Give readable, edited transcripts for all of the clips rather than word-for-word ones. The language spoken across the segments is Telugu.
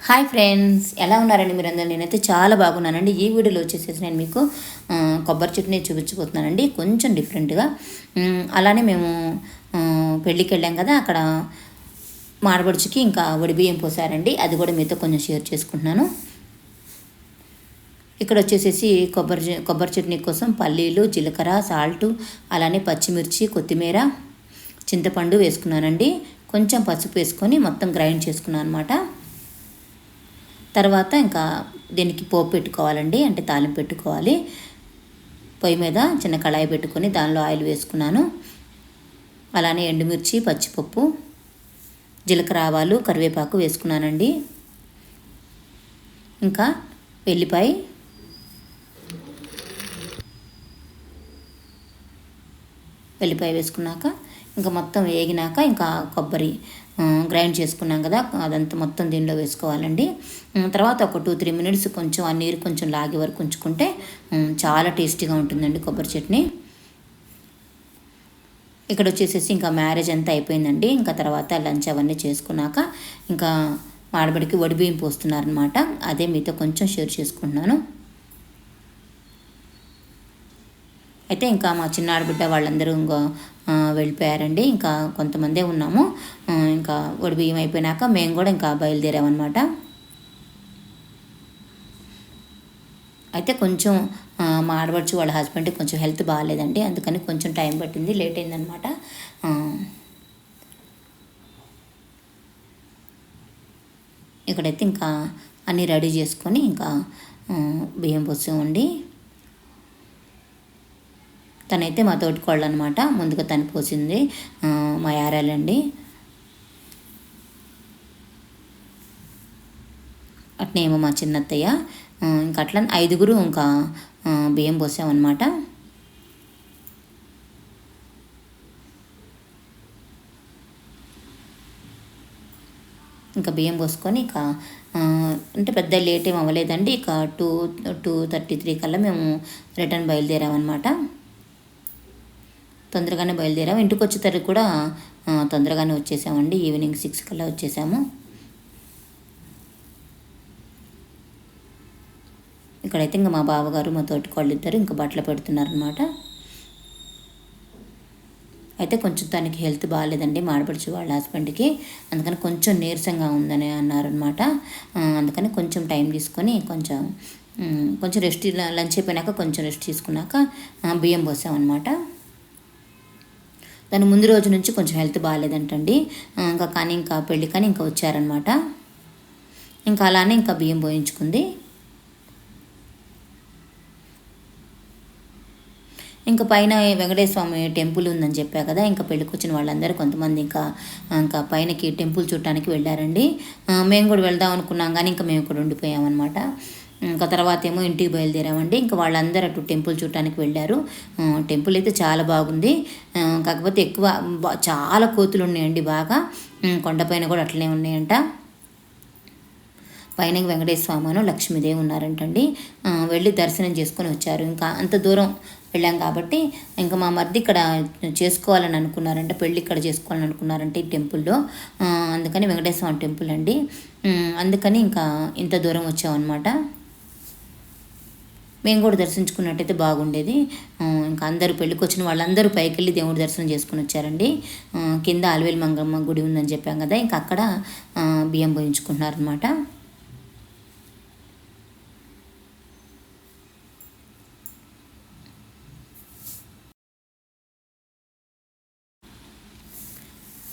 హాయ్ ఫ్రెండ్స్, ఎలా ఉన్నారండి మీరందరూ? నేనైతే చాలా బాగున్నానండి. ఈ వీడియోలో వచ్చేసేసి నేను మీకు కొబ్బరి చట్నీ చూపించబోతున్నానండి, కొంచెం డిఫరెంట్గా. అలానే మేము పెళ్ళికి వెళ్ళాం కదా, అక్కడ మాడబడుచుకి ఇంకా బియ్యం పోసారండి, అది కూడా మీతో కొంచెం షేర్ చేసుకుంటున్నాను. ఇక్కడ వచ్చేసేసి కొబ్బరి చట్నీ కోసం పల్లీలు, జీలకర్ర, సాల్టు, అలానే పచ్చిమిర్చి, కొత్తిమీర, చింతపండు వేసుకున్నానండి. కొంచెం పసుపు వేసుకొని మొత్తం గ్రైండ్ చేసుకున్నాను అనమాట. తర్వాత ఇంకా దీనికి పోపు పెట్టుకోవాలండి, అంటే తాలింపు పెట్టుకోవాలి. పొయ్యి మీద చిన్న కళాయి పెట్టుకొని దానిలో ఆయిల్ వేసుకున్నాను. అలానే ఎండుమిర్చి, పచ్చిపప్పు, జీలకర్ర, ఆవాలు, కరివేపాకు వేసుకున్నానండి. ఇంకా వెల్లిపాయ, వేసుకున్నాక ఇంకా మొత్తం వేగినాక ఇంకా కొబ్బరి గ్రైండ్ చేసుకున్నాం కదా, అదంతా మొత్తం దీనిలో వేసుకోవాలండి. తర్వాత ఒక 2-3 మినిట్స్ కొంచెం ఆ నీరు కొంచెం లాగే వరకు ఉంచుకుంటే చాలా టేస్టీగా ఉంటుందండి కొబ్బరి చట్నీ. ఇక్కడ వచ్చేసేసి ఇంకా మ్యారేజ్ అంతా అయిపోయిందండి. ఇంకా తర్వాత లంచ్ అవన్నీ చేసుకున్నాక ఇంకా మాడబడికి బియ్యం పోస్తున్నారనమాట. అదే మీతో కొంచెం షేర్ చేసుకుంటున్నాను. అయితే ఇంకా మా చిన్న ఆడబిడ్డ వాళ్ళందరూ ఇంకా వెళ్ళిపోయారండి. ఇంకా కొంతమందే ఉన్నాము. ఇంకా బియ్యం అయిపోయినాక మేము కూడా ఇంకా బయలుదేరామన్నమాట. అయితే కొంచెం మా ఆడబడుచు వాళ్ళ హస్బెండ్కి కొంచెం హెల్త్ బాగాలేదండి, అందుకని కొంచెం టైం పట్టింది, లేట్ అయిందనమాట. ఇక్కడైతే ఇంకా అన్నీ రెడీ చేసుకొని ఇంకా బియ్యం పోసామండి. తనైతే మా తోటికోళ్ళు అనమాట, ముందుగా తను పోసింది మా యారాలండి. అట్నేమో మా చిన్నత్తయ్య, ఇంకా అట్లా 5 ఇంకా బియ్యం పోసామన్నమాట. ఇంకా బియ్యం పోసుకొని ఇక అంటే పెద్ద లేట్ ఏం అవ్వలేదండి. ఇక 2:33 కల్లా మేము రిటర్న్ బయలుదేరామన్నమాట. తొందరగానే బయలుదేరాము. ఇంటికి వచ్చేసరికి కూడా తొందరగానే వచ్చేసామండి, ఈవినింగ్ 6 కల్లా వచ్చేసాము. ఇక్కడైతే ఇంకా మా బావగారు, మా తోటికోళ్ళు ఇద్దరు ఇంకా బట్టలు పెడుతున్నారనమాట. అయితే కొంచెం తనకి హెల్త్ బాగాలేదండి, మాడపడుచు వాళ్ళ హస్బెండ్కి, అందుకని కొంచెం నీరసంగా ఉందని అన్నారనమాట. అందుకని కొంచెం టైం తీసుకొని కొంచెం రెస్ట్, లంచ్ అయిపోయినాక కొంచెం రెస్ట్ తీసుకున్నాక బియ్యం పోసామన్నమాట. దాని ముందు రోజు నుంచి కొంచెం హెల్త్ బాగాలేదంటండి, ఇంకా పెళ్ళి కానీ ఇంకా వచ్చారనమాట. ఇంకా అలానే ఇంకా బియ్యం పోయించుకుంది. ఇంకా పైన వెంకటేశ్వర స్వామి టెంపుల్ ఉందని చెప్పా కదా, ఇంకా పెళ్ళికి వచ్చిన వాళ్ళందరూ కొంతమంది ఇంకా పైనకి టెంపుల్ చూడటానికి వెళ్ళారండి. మేము కూడా వెళ్దాం అనుకున్నాం కానీ ఇంకా మేము ఇక్కడ ఉండిపోయామన్నమాట. ఇంకా తర్వాత ఏమో ఇంటికి బయలుదేరామండి. ఇంకా వాళ్ళందరూ అటు టెంపుల్ చూడటానికి వెళ్ళారు. టెంపుల్ అయితే చాలా బాగుంది, కాకపోతే చాలా కోతులు ఉన్నాయండి బాగా. కొండపైన కూడా అట్లనే ఉన్నాయంట. పైన వెంకటేశ్వర స్వామి, లక్ష్మీదేవి ఉన్నారంటండి. వెళ్ళి దర్శనం చేసుకొని వచ్చారు. ఇంకా అంత దూరం వెళ్ళాం కాబట్టి ఇంకా మా మరిది ఇక్కడ చేసుకోవాలని అనుకున్నారంటే, పెళ్ళి ఇక్కడ చేసుకోవాలని అనుకున్నారంటే ఈ టెంపుల్లో. అందుకని వెంకటేశ్వర స్వామి టెంపుల్ అండి, అందుకని ఇంకా ఇంత దూరం వచ్చామన్నమాట. మేము కూడా దర్శించుకున్నట్టయితే బాగుండేది. ఇంకా అందరూ పెళ్ళికి వచ్చిన వాళ్ళందరూ పైకి వెళ్ళి దేవుడి దర్శనం చేసుకుని వచ్చారండి. కింద అలవేలు మంగమ్మ గుడి ఉందని చెప్పాం కదా, ఇంకా అక్కడ బియ్యం పోయించుకుంటున్నారనమాట.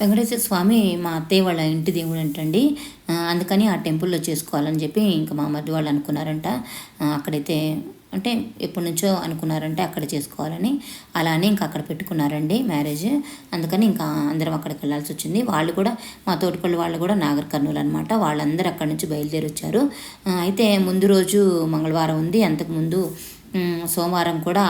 వెంకటేశ్వర స్వామి మా అత్తయ్య వాళ్ళ ఇంటి దేవుడు అంటండి, అందుకని ఆ టెంపుల్లో చేసుకోవాలని చెప్పి ఇంకా మా మధ్య వాళ్ళు అనుకున్నారంట. అక్కడైతే అంటే ఎప్పటి నుంచో అనుకున్నారంటే అక్కడ చేసుకోవాలని, అలానే ఇంకా అక్కడ పెట్టుకున్నారండి మ్యారేజ్. అందుకని ఇంకా అందరం అక్కడికి వెళ్ళాల్సి వచ్చింది. వాళ్ళు కూడా, మా తోటిపల్లి వాళ్ళు కూడా నాగర్ కర్నూలు అనమాట, వాళ్ళందరూ అక్కడి నుంచి బయలుదేరి వచ్చారు. అయితే ముందు రోజు మంగళవారం ఉంది, అంతకుముందు సోమవారం కూడా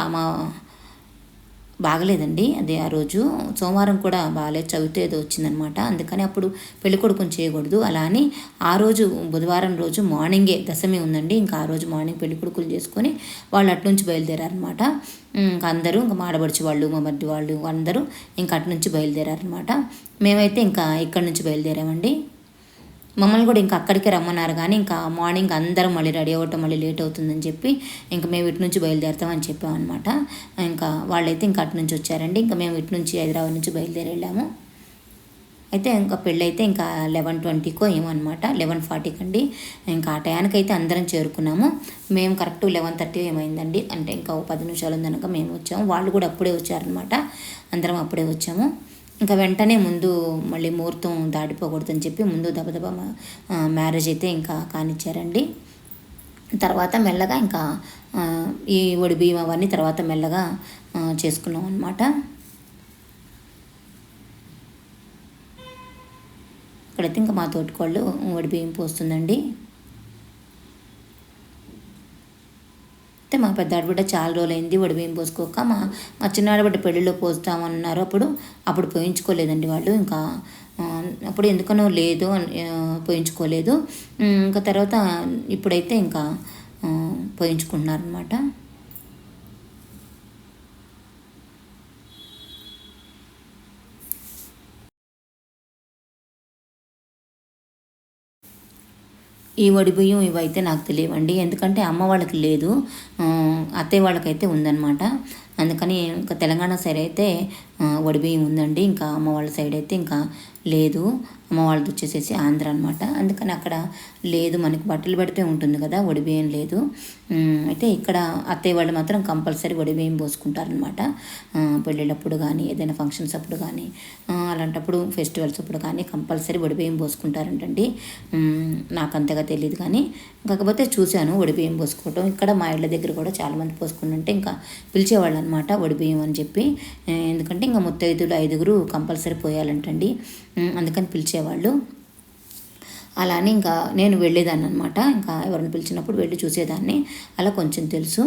బాగలేదండి. అదే ఆ రోజు సోమవారం కూడా బాగాలేదు, చవితి ఏదో వచ్చిందనమాట, అందుకని అప్పుడు పెళ్ళికొడుకుని చేయకూడదు. అలా అని ఆ రోజు బుధవారం రోజు మార్నింగే దశమి ఉందండి, ఇంకా ఆ రోజు మార్నింగ్ పెళ్ళికొడుకులు చేసుకొని వాళ్ళు అటు నుంచి బయలుదేరారనమాట. ఇంకా అందరూ ఇంకా మాడబడిచి వాళ్ళు, మా మధ్య వాళ్ళు అందరూ ఇంకా అటు నుంచి బయలుదేరారనమాట. మేమైతే ఇంకా ఇక్కడి నుంచి బయలుదేరామండి. మమ్మల్ని కూడా ఇంకా అక్కడికే రమ్మన్నారు, కానీ ఇంకా మార్నింగ్ అందరం మళ్ళీ రెడీ అవ్వటం మళ్ళీ లేట్ అవుతుందని చెప్పి ఇంకా మేము ఇటు నుంచి బయలుదేరుతామని చెప్పామన్నమాట. ఇంకా వాళ్ళైతే ఇంకా అటు నుంచి వచ్చారండి. ఇంకా మేము ఇటు నుంచి హైదరాబాద్ నుంచి బయలుదేరి వెళ్ళాము. అయితే ఇంకా పెళ్ళైతే ఇంకా 11:20కో ఏమన్నమాట, 11:40 అండి. ఇంకా ఆ టయానికైతే అందరం చేరుకున్నాము. మేము కరెక్ట్ 11:30 ఏమైందండి. అంటే ఇంకా 10 నిమిషాలు ఉందనక మేము వచ్చాము. వాళ్ళు కూడా అప్పుడే వచ్చారనమాట. అందరం అప్పుడే వచ్చాము. ఇంకా వెంటనే ముందు మళ్ళీ ముహూర్తం దాటిపోకూడదని చెప్పి ముందు దబదబా మ్యారేజ్ అయితే ఇంకా కానిచ్చారండి. తర్వాత మెల్లగా ఇంకా ఈ ఒడి బియ్యం అవన్నీ తర్వాత మెల్లగా చేసుకున్నాం అనమాట. ఇక్కడైతే ఇంకా మా తోటికోళ్ళు ఒడి బియ్యం పోస్తుందండి. అయితే మా పెద్ద ఆడబిడ్డ చాలా రోజులైంది వడి బియ్యం పోసుకోక. మా చిన్న ఆడబిడ్డ పెళ్ళిలో పోస్తామన్నారు. అప్పుడు పోయించుకోలేదండి వాళ్ళు. ఇంకా అప్పుడు ఎందుకనో లేదు పోయించుకోలేదు. ఇంకా తర్వాత ఇప్పుడైతే ఇంకా పోయించుకుంటున్నారనమాట. ఈ వడి బియ్యం ఇవైతే నాకు తెలియవండి, ఎందుకంటే అమ్మ వాళ్ళకి లేదు, అత్తయ్య వాళ్ళకైతే ఉందన్నమాట. అందుకని ఇంకా తెలంగాణ సైడ్ అయితే వడి బియ్యం ఉందండి. ఇంకా అమ్మ వాళ్ళ సైడ్ అయితే ఇంకా లేదు. అమ్మ వాళ్ళది వచ్చేసేసి ఆంధ్ర అనమాట. అందుకని అక్కడ లేదు, మనకి బట్టలు పెడితే ఉంటుంది కదా, వడి బియ్యం లేదు. అయితే ఇక్కడ అత్తయ్య వాళ్ళు మాత్రం కంపల్సరీ వడి బియ్యం పోసుకుంటారనమాట. పెళ్ళిళ్ళప్పుడు కానీ ఏదైనా ఫంక్షన్స్ అప్పుడు కానీ అలాంటప్పుడు ఫెస్టివల్స్ అప్పుడు కానీ కంపల్సరీ వడి బియ్యం పోసుకుంటారంటండి. నాకు అంతగా తెలియదు కానీ కాకపోతే చూశాను వడి బియ్యం పోసుకోవటం. ఇక్కడ మా ఇళ్ళ దగ్గర కూడా చాలామంది పోసుకుంటుంటే ఇంకా పిలిచేవాళ్ళు అనమాట వడి బియ్యం అని చెప్పి. ఎందుకంటే ఇంకా ముత్తైదులు 5 కంపల్సరీ పోయాలంటండి, అందుకని పిలిచేవాళ్ళు. అలానే ఇంకా నేను వెళ్ళేదాన్ని అనమాట. ఇంకా ఎవరిని పిలిచినప్పుడు వెళ్ళి చూసేదాన్ని. అలా కొంచెం తెలుసు.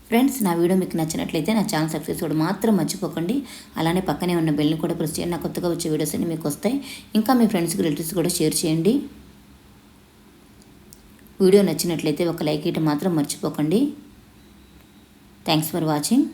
ఫ్రెండ్స్, నా వీడియో మీకు నచ్చినట్లయితే నా ఛానల్ సబ్స్క్రైబ్ చేయడం మాత్రం మర్చిపోకండి. అలానే పక్కనే ఉన్న బెల్ని కూడా ప్రెస్ చేయండి. నా కొత్తగా వచ్చే వీడియోస్ అన్ని మీకు వస్తాయి. ఇంకా మీ ఫ్రెండ్స్కి రిలేటివ్స్ కూడా షేర్ చేయండి. వీడియో నచ్చినట్లయితే ఒక లైక్ ఇవ్వడం మాత్రం మర్చిపోకండి. Thanks for watching.